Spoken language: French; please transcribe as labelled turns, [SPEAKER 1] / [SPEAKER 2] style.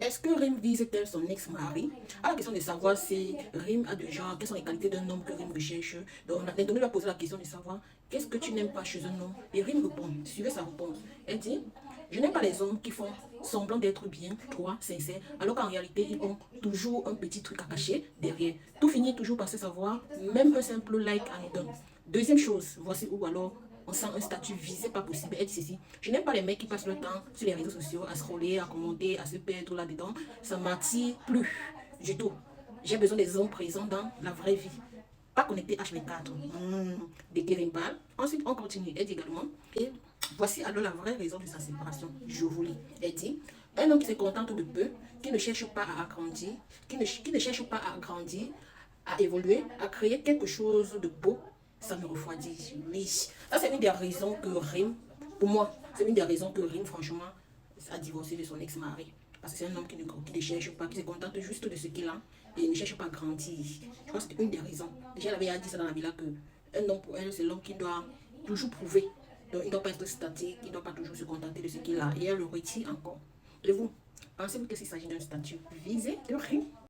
[SPEAKER 1] Est-ce que Rim vise-t-elle son ex-mari? À la question de savoir si Rim a de genre, quelles sont les qualités d'un homme que Rim recherche. Donc, Anthony lui a posé la question de savoir qu'est-ce que tu n'aimes pas chez un homme. Et Rim répond, suivez sa réponse. Elle dit, je n'aime pas les hommes qui font semblant d'être bien, droits, sincères, alors qu'en réalité, ils ont toujours un petit truc à cacher derrière. Tout finit toujours par se savoir, même un simple like anodin. Deuxième chose, voici où alors on sent un statut visé, pas possible. Elle dit ceci. Je n'aime pas les mecs qui passent leur temps sur les réseaux sociaux à scroller, à commenter, à se perdre là-dedans. Ça m'attire plus du tout. J'ai besoin des hommes présents dans la vraie vie. Pas connectés H24. De Kevin Ball. Ensuite, on continue. Elle dit également. Et voici alors la vraie raison de sa séparation. Je vous lis. Elle dit. Un homme qui se contente de peu, qui ne cherche pas à agrandir, qui ne cherche pas à grandir, à évoluer, à créer quelque chose de beau, ça me refroidit. Oui. Ça, c'est une des raisons que Rim, pour moi, c'est une des raisons que Rim, franchement, a divorcé de son ex-mari. Parce que c'est un homme qui ne cherche pas, qui se contente juste de ce qu'il a et ne cherche pas à grandir. Je pense que c'est une des raisons. Déjà, elle avait dit ça dans la villa que un homme pour elle, c'est l'homme qui doit toujours prouver. Donc, il ne doit pas être statique, il ne doit pas toujours se contenter de ce qu'il a. Et elle le retire encore. Et vous, pensez-vous qu'il s'agit d'un statut visé de Rim?